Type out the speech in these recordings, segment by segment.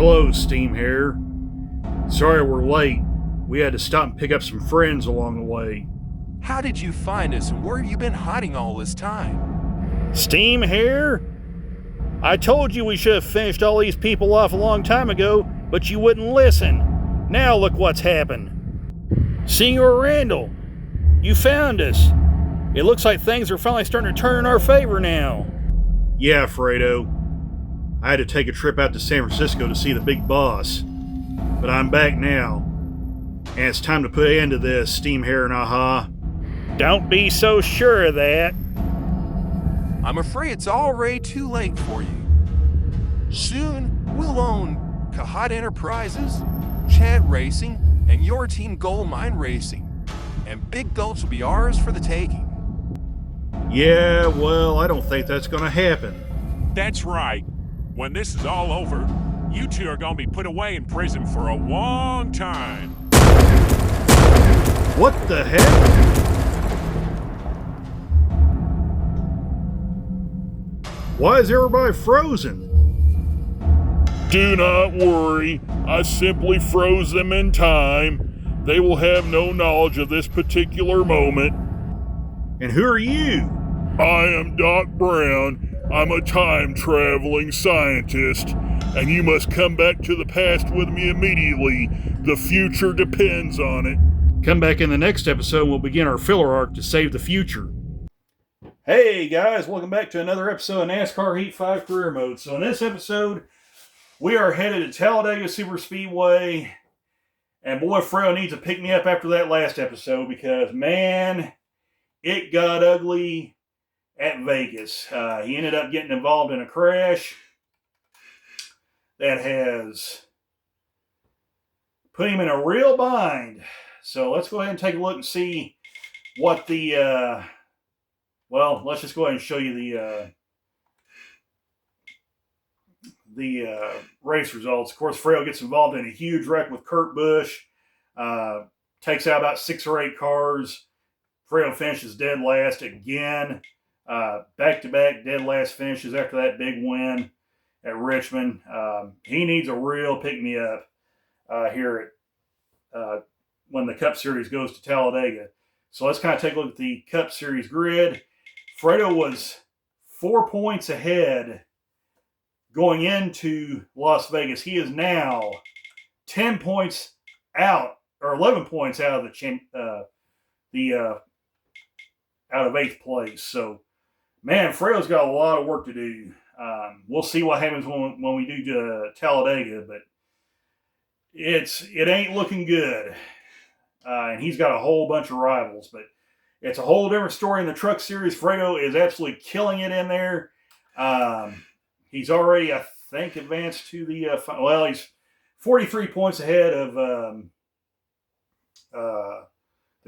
Hello, Steam Hair. Sorry we're late. We had to stop and pick up some friends along the way. How did you find us and where have you been hiding all this time? Steam Hair? I told you we should have finished all these people off a long time ago, but you wouldn't listen. Now look what's happened. Senor Randall, you found us. It looks like things are finally starting to turn in our favor now. Yeah, Fredo. I had to take a trip out to San Francisco to see the big boss. But I'm back now. And it's time to put an end to this, Steam Hair and Aha. Don't be so sure of that. I'm afraid it's already too late for you. Soon, we'll own Kahat Enterprises, Chat Racing, and your team Gold Mine Racing. And Big Gulch will be ours for the taking. Yeah, well, I don't think that's gonna happen. That's right. When this is all over, you two are gonna be put away in prison for a long time. What the heck? Why is everybody frozen? Do not worry, I simply froze them in time. They will have no knowledge of this particular moment. And who are you? I am Doc Brown. I'm a time-traveling scientist, and you must come back to the past with me immediately. The future depends on it. Come back in the next episode and we'll begin our filler arc to save the future. Hey guys, welcome back to another episode of NASCAR Heat 5 Career Mode. So in this episode, we are headed to Talladega Superspeedway. And boy, Fredo needs to pick me up after that last episode because, man, it got ugly at Vegas. He ended up getting involved in a crash that has put him in a real bind. So let's go ahead and take a look and see what the, let's just go ahead and show you the race results. Of course, Fredo gets involved in a huge wreck with Kurt Busch, takes out about 6 or 8 cars. Fredo finishes dead last again. Back-to-back dead last finishes after that big win at Richmond. He needs a real pick-me-up here at when the Cup Series goes to Talladega. So let's kind of take a look at the Cup Series grid. Fredo was 4 points ahead going into Las Vegas. He is now 10 points out, or 11 points out of out of 8th place. So, man, Fredo's got a lot of work to do. We'll see what happens when we do Talladega, but it ain't looking good. And he's got a whole bunch of rivals, but it's a whole different story in the Truck Series. Fredo is absolutely killing it in there. He's already, I think, advanced to the he's 43 points ahead of the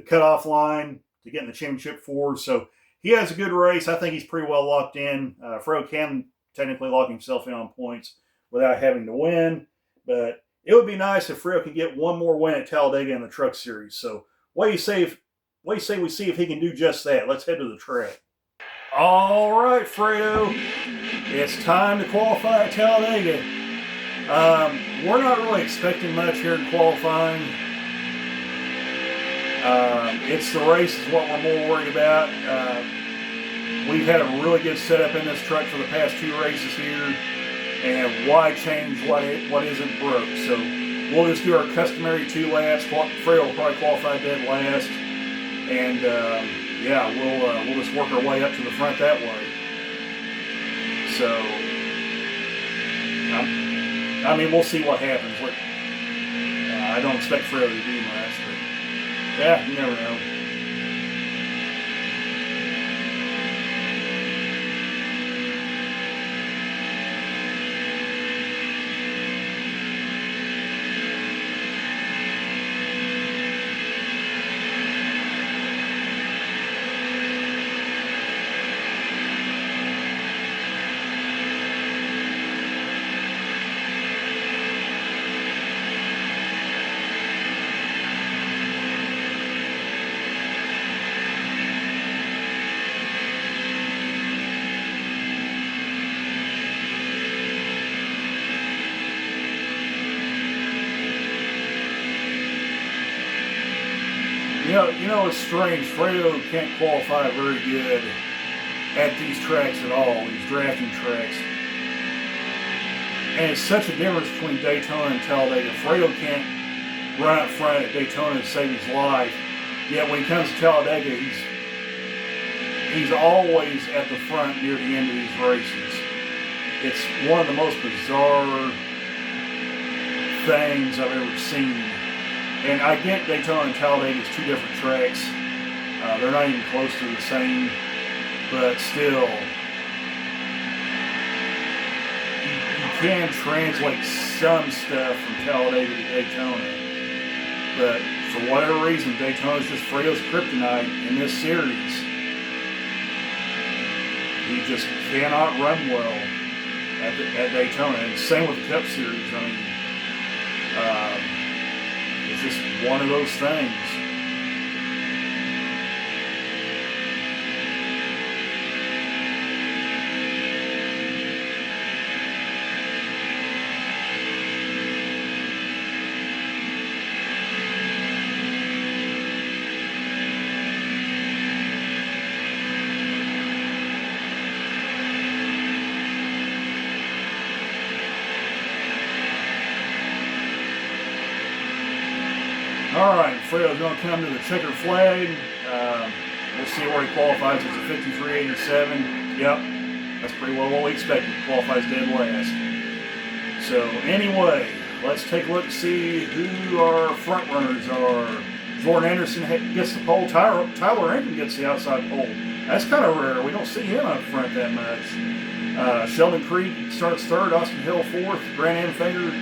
cutoff line to get in the championship four. So he has a good race. I think he's pretty well locked in. Fredo can technically lock himself in on points without having to win, but it would be nice if Fredo can get one more win at Talladega in the Truck Series. So what do you say we see if he can do just that? Let's head to the track. All right, Fredo. It's time to qualify at Talladega. We're not really expecting much here in qualifying. It's the race is what we're more worried about. We've had a really good setup in this truck for the past 2 races here. And why change what isn't broke? So we'll just do our customary 2 laps. Fredo will probably qualify dead last. And we'll just work our way up to the front that way. So, we'll see what happens. I don't expect Fredo to do much, but yeah, you never know. It's strange. Fredo can't qualify very good at these tracks at all, these drafting tracks. And it's such a difference between Daytona and Talladega. Fredo can't run up front at Daytona and save his life. Yet when he comes to Talladega, he's always at the front near the end of these races. It's one of the most bizarre things I've ever seen. And I get Daytona and Talladega is two different tracks. They're not even close to the same, but still, you can translate some stuff from Talladega to Daytona. But for whatever reason, Daytona is just Fredo's kryptonite in this series. He just cannot run well at Daytona, and same with the Cup Series. I mean, it's just one of those things. All right, Fredo's going to come to the checkered flag. We'll see where he qualifies as a 53.87. Yep, that's pretty well what we expected. He qualifies dead last. So anyway, let's take a look and see who our front runners are. Jordan Anderson gets the pole. Tyler Rankin gets the outside pole. That's kind of rare. We don't see him up front that much. Sheldon Creek starts third. Austin Hill fourth. Grant Enfinger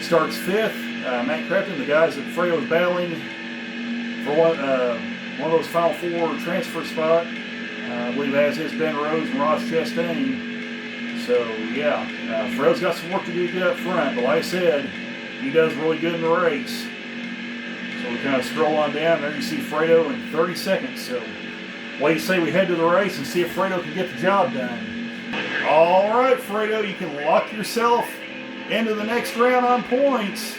starts fifth. Matt Crafton, the guys that Fredo's battling for one of those final four transfer spot, I believe, as is Ben Rose and Ross Chastain. So yeah, Fredo's got some work to do to get up front, but like I said, he does really good in the race. So we kind of scroll on down. There you see Fredo in 30 seconds. So what do you say we head to the race and see if Fredo can get the job done? All right, Fredo, you can lock yourself into the next round on points.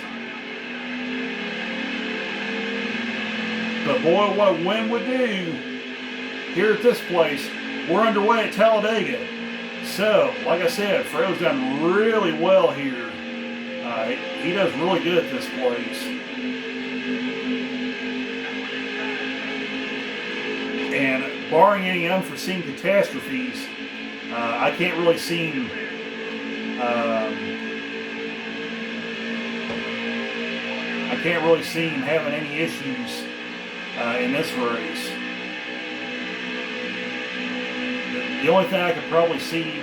But boy, what a win would do here at this place. We're underway at Talladega. So, like I said, Fredo's done really well here. He does really good at this place. And barring any unforeseen catastrophes, I can't really see him having any issues in this race. The only thing I could probably see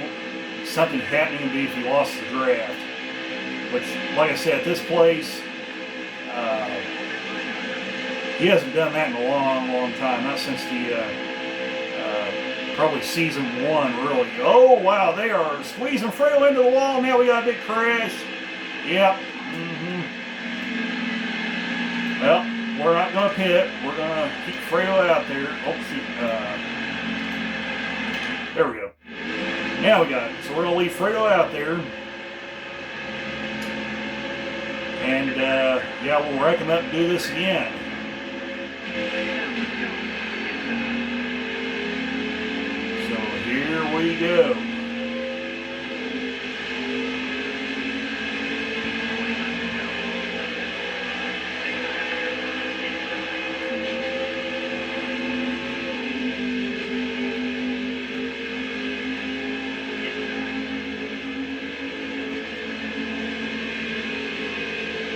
something happening would be if he lost the draft. Which, like I said, at this place, he hasn't done that in a long, long time. Not since the probably season one, really. Oh, wow, they are squeezing Fredo into the wall. Now we got a big crash. Yep. Well, we're not going to pit. We're going to keep Fredo out there. Oh, shoot. There we go. Now we got it. So we're going to leave Fredo out there. And, yeah, we'll rack him up and do this again. So here we go.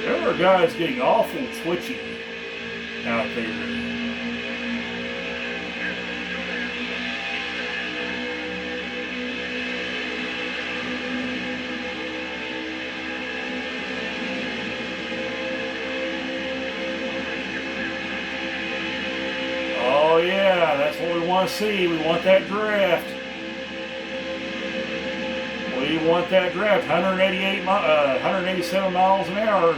There are guys getting awful twitchy out there. Oh yeah, that's what we want to see. We want that draft. We want that draft. 187 miles an hour.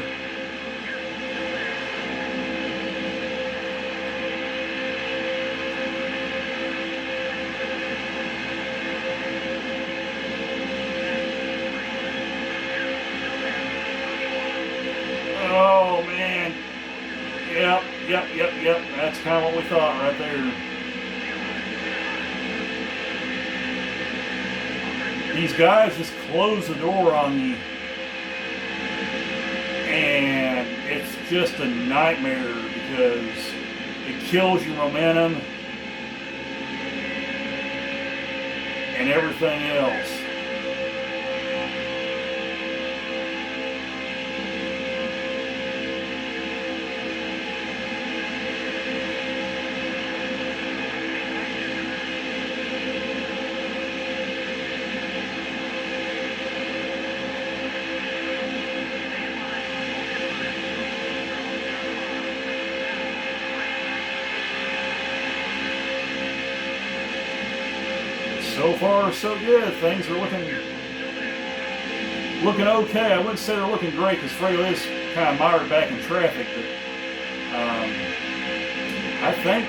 Yep. That's kind of what we thought right there. These guys just close the door on you, and it's just a nightmare because it kills your momentum and everything else. So far, so good. Things are looking okay. I wouldn't say they're looking great because Fredo is kind of mired back in traffic, but I think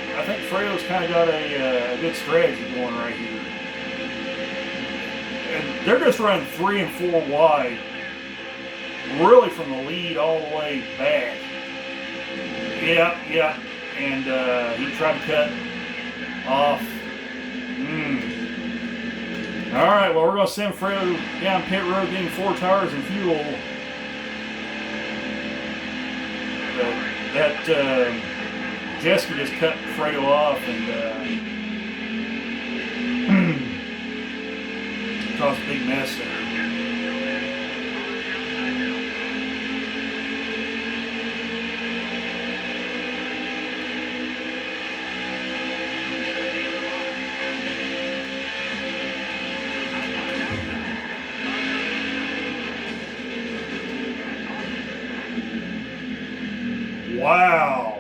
Fredo's kind of got a good strategy going right here. And they're just running 3 and 4 wide, really from the lead all the way back. Yeah. And he tried to cut off. All right, well, we're going to send Fredo down pit road getting 4 tires and fuel. That Jessica just cut Fredo off and caused a big mess there. Wow.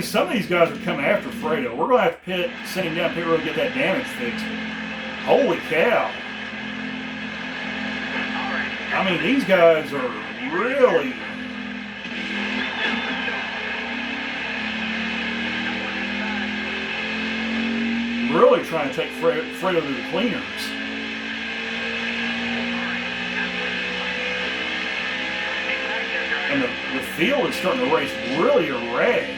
Some of these guys are coming after Fredo. We're going to have to send him down pit road to get that damage fixed. Holy cow. These guys are really trying to take Fredo to the cleaners. And the field is starting to race really erratic.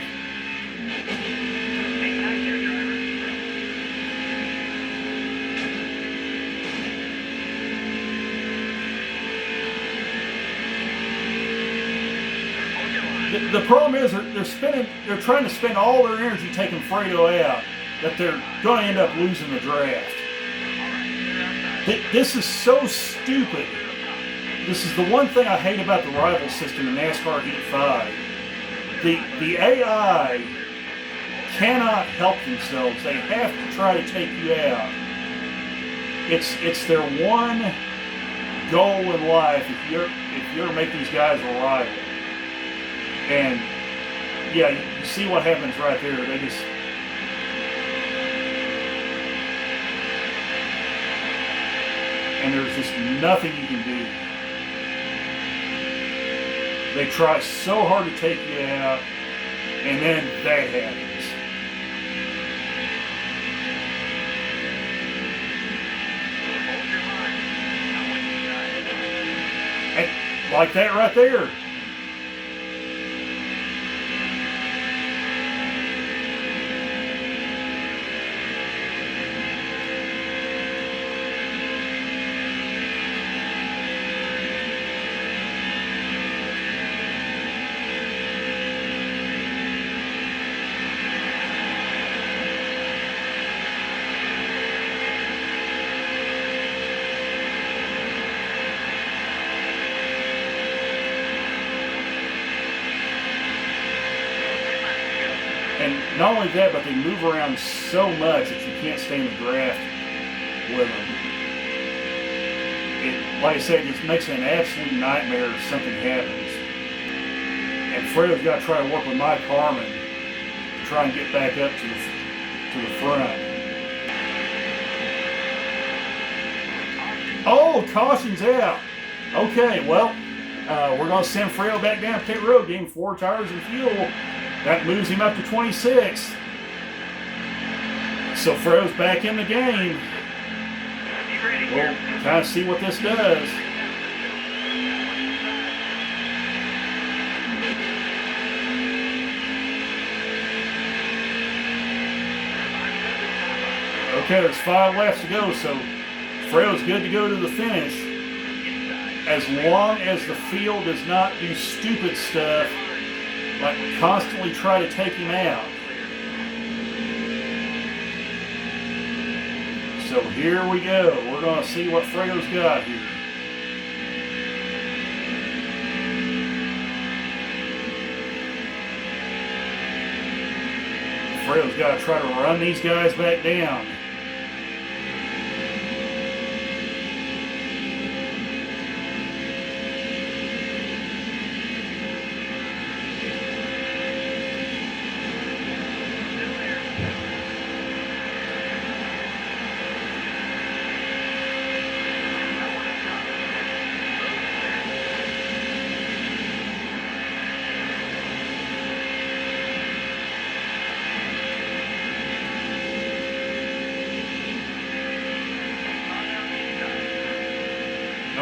The problem is they're trying to spend all their energy taking Fredo out, that they're going to end up losing the draft. This is so stupid. This is the one thing I hate about the rival system in NASCAR Heat 5. The AI cannot help themselves. They have to try to take you out. It's their one goal in life if you're to make these guys a rival. And yeah, you see what happens right there. They just and there's just nothing you can do. They try so hard to take you out, and then that happens. And like that right there. And not only that, but they move around so much that you can't stay in the draft with them. Like I said, it just makes it an absolute nightmare if something happens. And Fredo's got to try to work with Mike Harmon to try and get back up to the front. Oh, caution's out. Okay, well, we're going to send Fredo back down pit road, getting 4 tires and fuel. That moves him up to 26. So Fredo's back in the game. We'll kind of see what this does. Okay, there's 5 laps to go, so Fredo's good to go to the finish. As long as the field does not do stupid stuff, like constantly try to take him out. So here we go. We're going to see what Fredo's got here. Fredo's got to try to run these guys back down.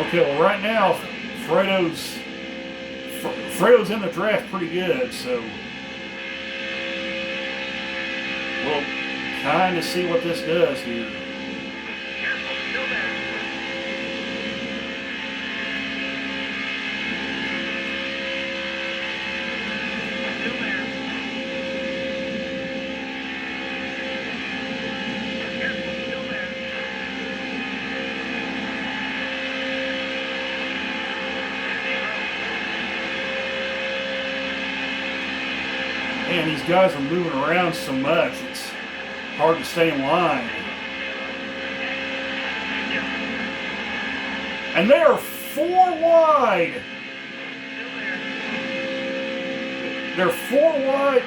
Okay, well right now, Fredo's in the draft pretty good, so we'll kind of see what this does here. Man, these guys are moving around so much, it's hard to stay in line. And they are 4 wide. They're 4 wide.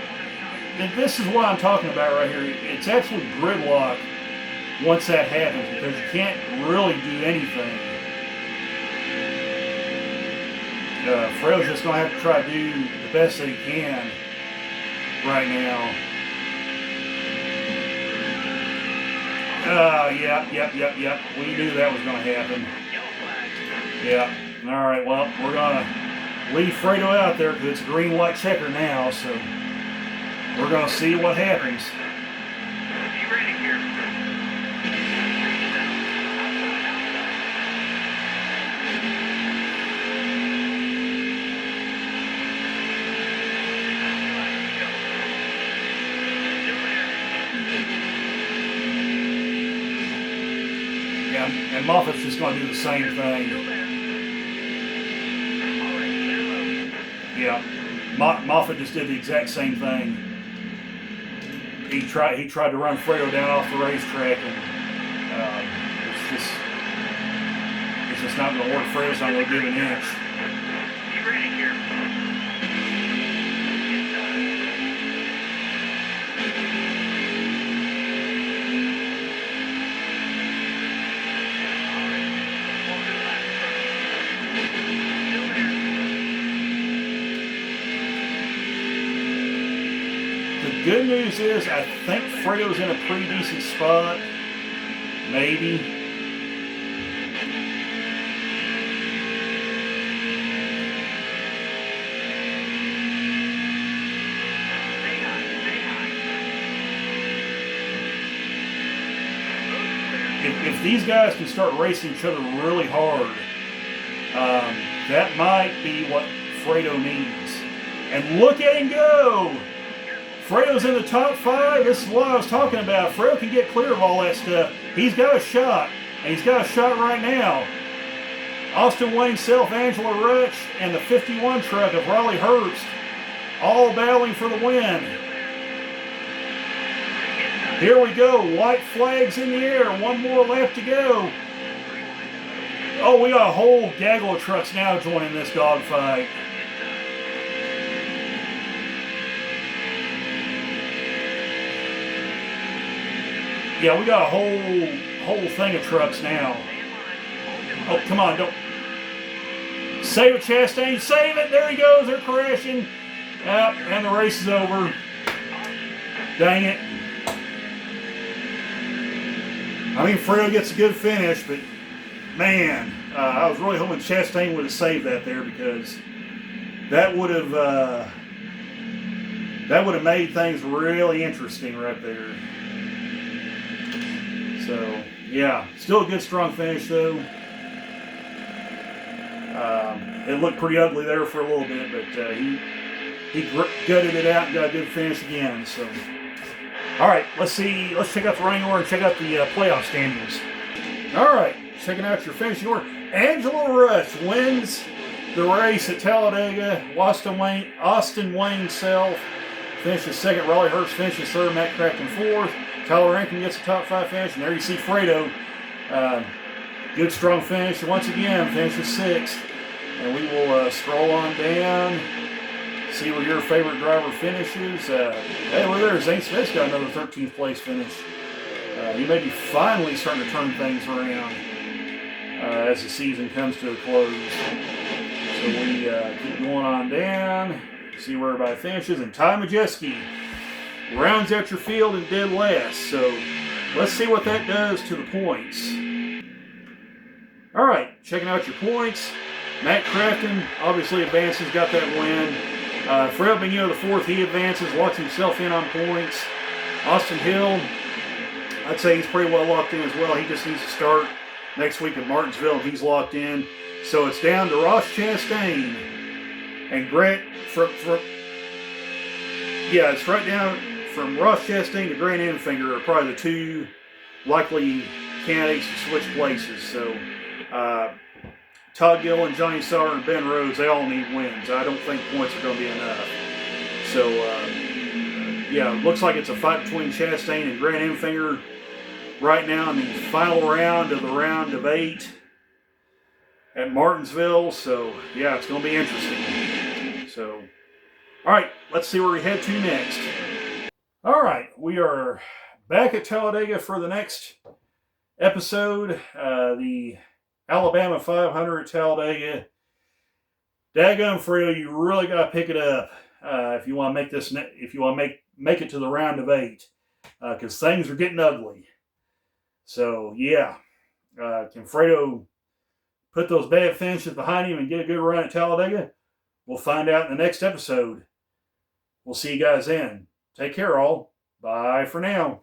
And this is what I'm talking about right here. It's absolute gridlock once that happens because you can't really do anything. Fredo's just going to have to try to do the best that he can right now. Yep. We knew that was going to happen. Yeah. All right, well, we're going to leave Fredo out there because it's a green white checker now, so we're going to see what happens. Be ready here. Yeah, and Moffat's just going to do the same thing. Yeah, Moffat just did the exact same thing. He tried to run Fredo down off the racetrack, and it's just not going to work. Fredo's not going to give an inch. Be ready here. The good news is I think Fredo's in a pretty decent spot. Maybe. If these guys can start racing each other really hard, that might be what Fredo needs. And look at him go! Fredo's in the top 5. This is what I was talking about. Fredo can get clear of all that stuff. He's got a shot, and he's got a shot right now. Austin Wayne, Self, Angela Rutch, and the 51 truck of Raleigh Herbst all battling for the win. Here we go. White flags in the air. 1 more lap to go. Oh, we got a whole gaggle of trucks now joining this dogfight. Yeah, we got a whole thing of trucks now. Oh, come on, don't. Save it, Chastain, save it. There he goes, they're crashing. Yep, and the race is over. Dang it. I mean, Fredo gets a good finish, but man, I was really hoping Chastain would have saved that there because that would have made things really interesting right there. So, yeah, still a good, strong finish, though. It looked pretty ugly there for a little bit, but he gutted it out and got a good finish again. So, all right, let's check out the running order and check out the playoff standings. All right, checking out your finishing order. Angela Rush wins the race at Talladega. Austin Wayne Self finishes second. Raleigh Hurst finishes third. Matt Crafton fourth. Tyler Rankin gets a top 5 finish. And there you see Fredo. Good, strong finish. Once again, finishes sixth. And we will scroll on down, see where your favorite driver finishes. Hey, look there. Zane Smith's got another 13th place finish. He may be finally starting to turn things around as the season comes to a close. So we keep going on down, see where everybody finishes. And Ty Majeski rounds out your field in dead last. So let's see what that does to the points. All right, checking out your points. Matt Crafton obviously advances, got that win. Fredo Vigneault the fourth, he advances, locks himself in on points. Austin Hill, I'd say he's pretty well locked in as well. He just needs to start next week at Martinsville, and he's locked in. So it's down to Ross Chastain and Grant it's right down from Ross Chastain to Grant Enfinger are probably the two likely candidates to switch places. So Todd Gill and Johnny Sauer and Ben Rhodes, they all need wins. I don't think points are going to be enough. So, looks like it's a fight between Chastain and Grant Enfinger right now in the final round of the round of 8 at Martinsville. So, yeah, it's going to be interesting. So, all right, let's see where we head to next. All right, we are back at Talladega for the next episode. The Alabama 500 at Talladega. Daggum Fredo, you really got to pick it up if you want to make this. If you want to make it to the round of 8, because things are getting ugly. So yeah, can Fredo put those bad finishes behind him and get a good run at Talladega? We'll find out in the next episode. We'll see you guys then. Take care, all. Bye for now.